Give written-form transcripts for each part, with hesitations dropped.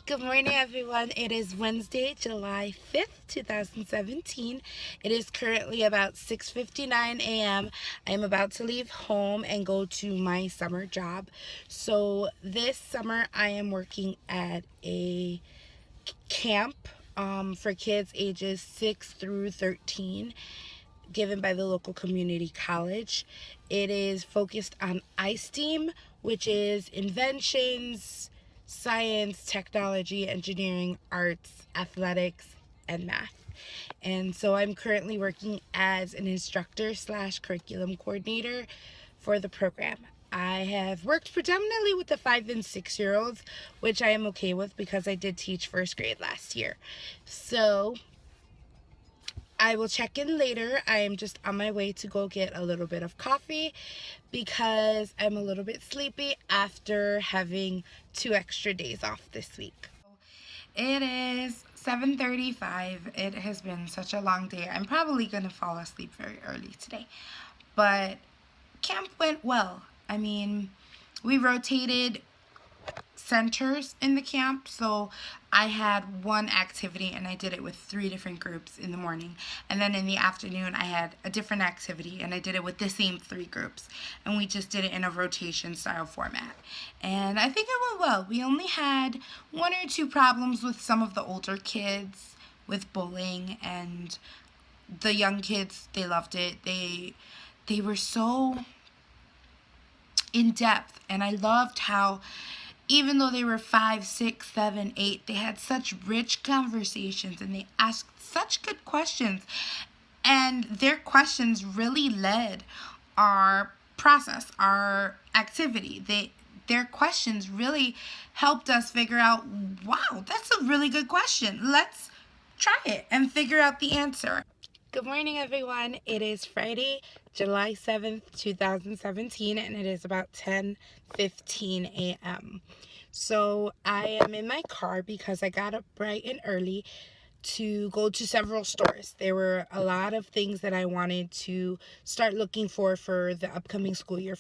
Good morning, everyone. It is Wednesday, July 5th, 2017. It is currently about 6:59 a.m. I am about to leave home and go to my summer job. So this summer, I am working at a camp for kids ages 6 through 13 given by the local community college. It is focused on iSTEAM, which is inventions, science, technology, engineering, arts, athletics, and math. And so I'm currently working as an instructor slash curriculum coordinator for the program. I have worked predominantly with the 5 and 6 year olds, which I am okay with because I did teach first grade last year. So I will check in later. I am just on my way to go get a little bit of coffee because I'm a little bit sleepy after having 2 extra days off this week. It is 7:35. It has been such a long day. I'm probably going to fall asleep very early today. But camp went well. I mean, we rotated centers in the camp, so I had one activity and I did it with 3 different groups in the morning, and then in the afternoon I had a different activity and I did it with the same 3 groups, and we just did it in a rotation style format, and I think it went well. We only had 1 or 2 problems with some of the older kids with bullying, and the young kids, they loved it. They were so in depth, and I loved how even though they were 5, 6, 7, 8, they had such rich conversations and they asked such good questions. And their questions really led our process, our activity. Their questions really helped us figure out, wow, that's a really good question. Let's try it and figure out the answer. Good morning, everyone. It is Friday, July 7th, 2017, and it is about 10:15 a.m. So I am in my car because I got up bright and early to go to several stores. There were a lot of things that I wanted to start looking for the upcoming school year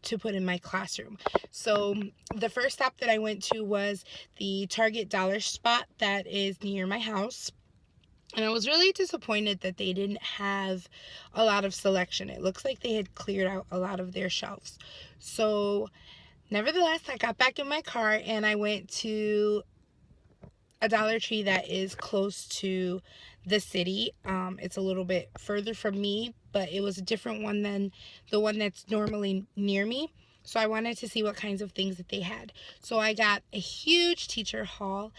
to put in my classroom. So the first stop that I went to was the Target dollar spot that is near my house. And I was really disappointed that they didn't have a lot of selection. It looks like they had cleared out a lot of their shelves. So, nevertheless, I got back in my car and I went to a Dollar Tree that is close to the city. It's a little bit further from me, but it was a different one than the one that's normally near me. So I wanted to see what kinds of things that they had. So I got a huge teacher haul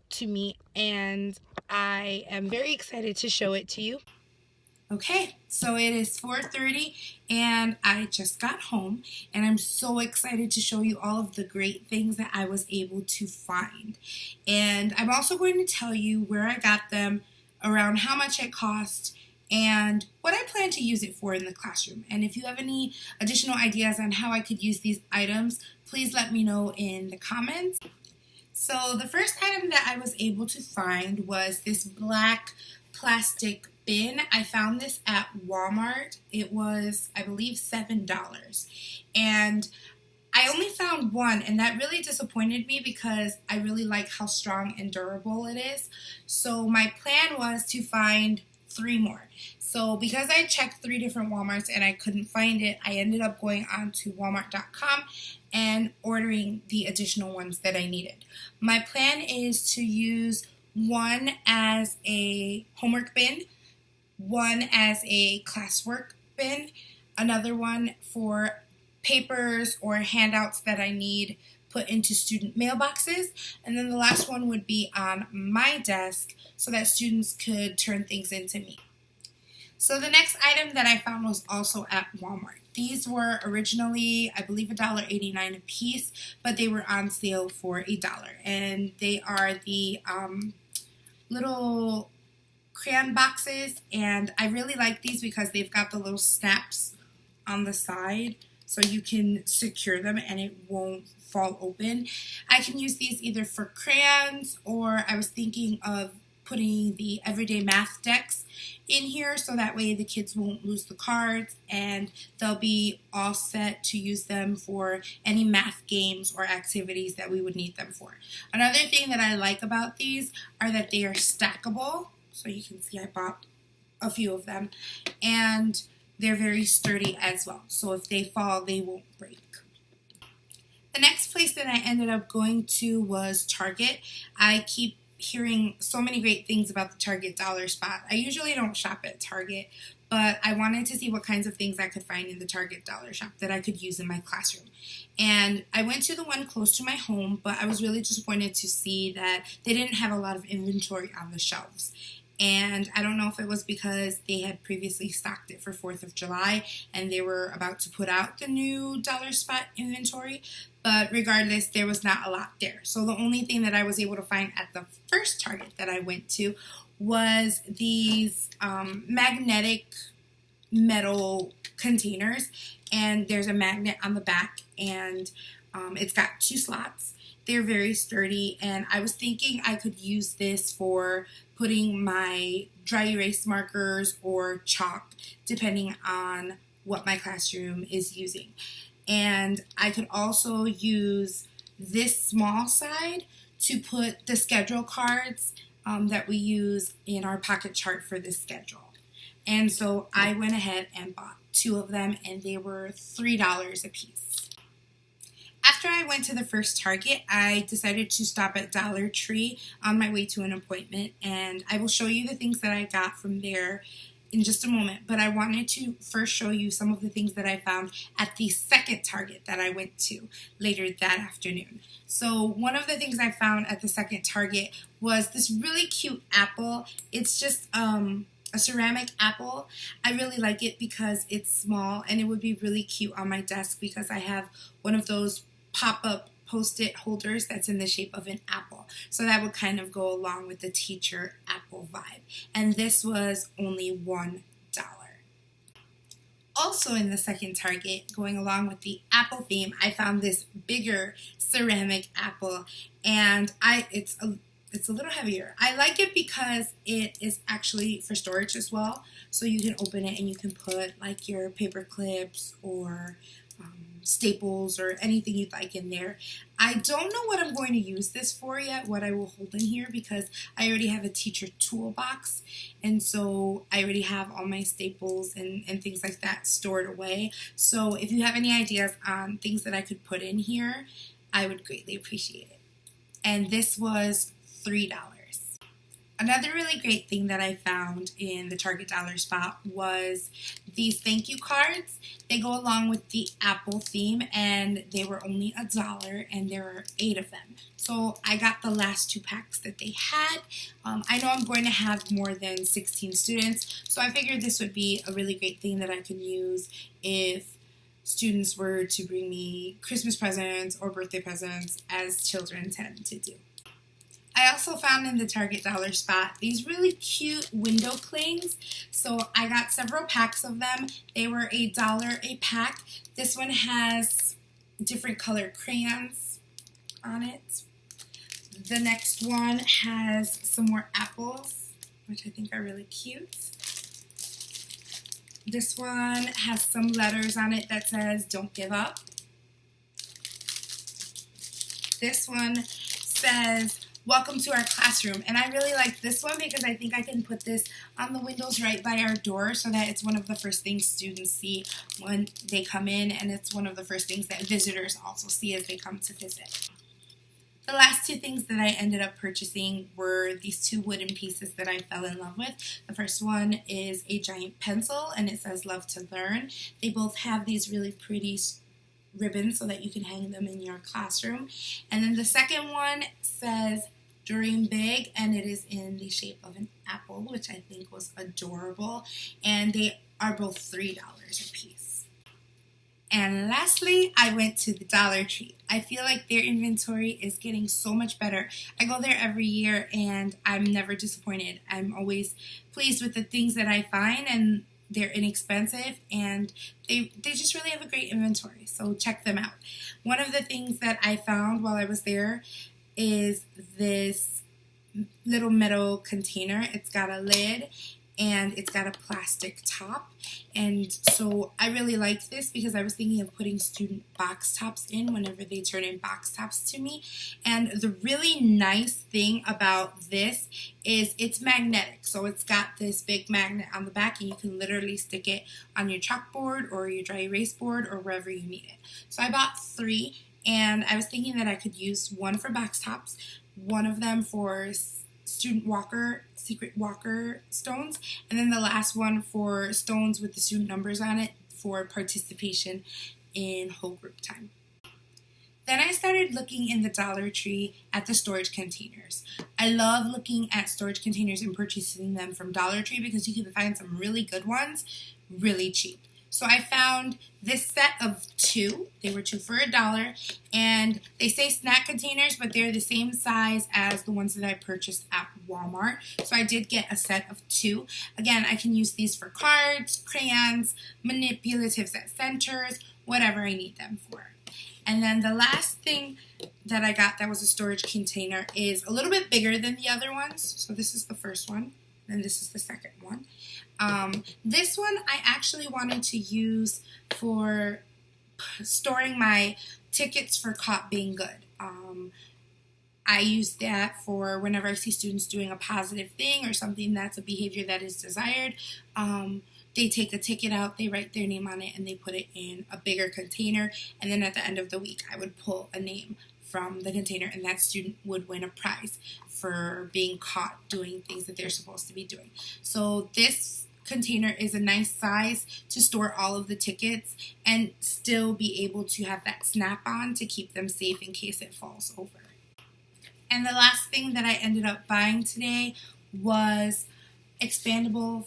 to me, and I am very excited to show it to you. Okay, so it is 4:30 and I just got home, and I'm so excited to show you all of the great things that I was able to find. And I'm also going to tell you where I got them, around how much it cost, and what I plan to use it for in the classroom. And if you have any additional ideas on how I could use these items, please let me know in the comments. So the first item that I was able to find was this black plastic bin. I found this at Walmart. It was, I believe, $7. And I only found one, and that really disappointed me because I really like how strong and durable it is. So my plan was to find 3 more. So because I checked 3 different Walmarts and I couldn't find it, I ended up going on to walmart.com and ordering the additional ones that I needed. My plan is to use one as a homework bin, one as a classwork bin, another one for papers or handouts that I need put into student mailboxes, and then the last one would be on my desk so that students could turn things into me. So the next item that I found was also at Walmart. These were originally, I believe, $1.89 a piece, but they were on sale for $1. And they are the little crayon boxes, and I really like these because they've got the little snaps on the side so you can secure them and it won't fall open. I can use these either for crayons, or I was thinking of putting the everyday math decks in here so that way the kids won't lose the cards and they'll be all set to use them for any math games or activities that we would need them for. Another thing that I like about these are that they are stackable. So you can see I bought a few of them, and they're very sturdy as well. So if they fall, they won't break. The next place that I ended up going to was Target. I keep hearing so many great things about the Target dollar spot. I usually don't shop at Target, but I wanted to see what kinds of things I could find in the Target dollar shop that I could use in my classroom. And I went to the one close to my home, but I was really disappointed to see that they didn't have a lot of inventory on the shelves. And I don't know if it was because they had previously stocked it for 4th of July and they were about to put out the new dollar spot inventory, but regardless, there was not a lot there. So the only thing that I was able to find at the first Target that I went to was these magnetic metal containers, and there's a magnet on the back, and it's got 2 slots. They're very sturdy, and I was thinking I could use this for putting my dry erase markers or chalk, depending on what my classroom is using. And I could also use this small side to put the schedule cards that we use in our pocket chart for the schedule. And so I went ahead and bought 2 of them, and they were $3 a piece. After I went to the first Target, I decided to stop at Dollar Tree on my way to an appointment, and I will show you the things that I got from there in just a moment, but I wanted to first show you some of the things that I found at the second Target that I went to later that afternoon. So one of the things I found at the second Target was this really cute apple. It's just a ceramic apple. I really like it because it's small, and it would be really cute on my desk because I have one of those pop-up post-it holders that's in the shape of an apple. So that would kind of go along with the teacher apple vibe. And this was only $1. Also in the second Target, going along with the apple theme, I found this bigger ceramic apple, and it's a little heavier. I like it because it is actually for storage as well. So you can open it and you can put like your paper clips or staples or anything you'd like in there. I don't know what I'm going to use this for yet, what I will hold in here, because I already have a teacher toolbox, and so I already have all my staples and things like that stored away. So if you have any ideas on things that I could put in here, I would greatly appreciate it. And this was $3. Another really great thing that I found in the Target dollar spot was these thank you cards. They go along with the apple theme, and they were only $1, and there are 8 of them. So I got the last 2 packs that they had. I know I'm going to have more than 16 students, so I figured this would be a really great thing that I could use if students were to bring me Christmas presents or birthday presents, as children tend to do. I also found in the Target dollar spot these really cute window clings. So I got several packs of them. They were $1 a pack. This one has different colored crayons on it. The next one has some more apples, which I think are really cute. This one has some letters on it that says "Don't give up." This one says "Welcome to our classroom," and I really like this one because I think I can put this on the windows right by our door so that it's one of the first things students see when they come in, and it's one of the first things that visitors also see as they come to visit. The last 2 things that I ended up purchasing were these 2 wooden pieces that I fell in love with. The first one is a giant pencil, and it says "Love to Learn." They both have these really pretty ribbons so that you can hang them in your classroom. And then the second one says "Dream Big," and it is in the shape of an apple, which I think was adorable. And they are both $3 a piece. And lastly, I went to the Dollar Tree. I feel like their inventory is getting so much better. I go there every year and I'm never disappointed. I'm always pleased with the things that I find, and they're inexpensive, and they just really have a great inventory, so check them out. One of the things that I found while I was there is this little metal container. It's got a lid and it's got a plastic top, and so I really like this because I was thinking of putting student box tops in whenever they turn in box tops to me. And the really nice thing about this is it's magnetic, so it's got this big magnet on the back and you can literally stick it on your chalkboard or your dry erase board or wherever you need it. So I bought 3, and I was thinking that I could use one for box tops, one of them for student walker, secret walker stones, and then the last one for stones with the student numbers on it for participation in whole group time. Then I started looking in the Dollar Tree at the storage containers. I love looking at storage containers and purchasing them from Dollar Tree because you can find some really good ones really cheap. So I found this set of 2. They were 2 for $1, and they say snack containers, but they're the same size as the ones that I purchased at Walmart. So I did get a set of 2. Again, I can use these for cards, crayons, manipulatives at centers, whatever I need them for. And then the last thing that I got that was a storage container is a little bit bigger than the other ones. So this is the first one, and this is the second one. This one I actually wanted to use for storing my tickets for Caught Being Good. I use that for whenever I see students doing a positive thing or something that's a behavior that is desired. They take a ticket out, they write their name on it, and they put it in a bigger container. And then at the end of the week, I would pull a name from the container, and that student would win a prize for being caught doing things that they're supposed to be doing. So this container is a nice size to store all of the tickets and still be able to have that snap-on to keep them safe in case it falls over. And the last thing that I ended up buying today was expandable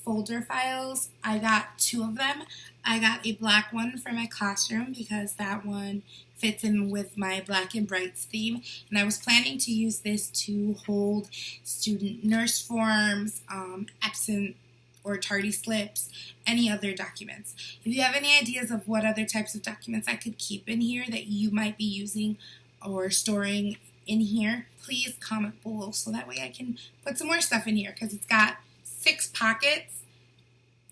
folder files. I got 2 of them. I got a black one for my classroom because that one fits in with my Black and Brights theme, and I was planning to use this to hold student nurse forms, absent or tardy slips, any other documents. If you have any ideas of what other types of documents I could keep in here that you might be using or storing in here, please comment below so that way I can put some more stuff in here, because it's got 6 pockets.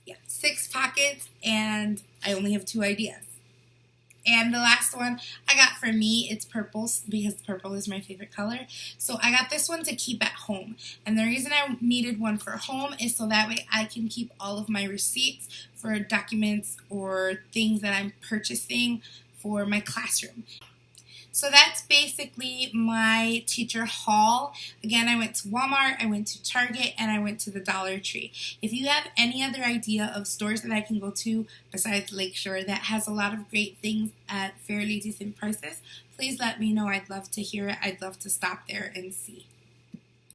Yeah, 6 pockets, and I only have 2 ideas. And the last one I got for me, it's purple because purple is my favorite color. So I got this one to keep at home. And the reason I needed one for home is so that way I can keep all of my receipts for documents or things that I'm purchasing for my classroom. So that's basically my teacher haul. Again, I went to Walmart, I went to Target, and I went to the Dollar Tree. If you have any other idea of stores that I can go to besides Lakeshore that has a lot of great things at fairly decent prices, please let me know. I'd love to hear it. I'd love to stop there and see.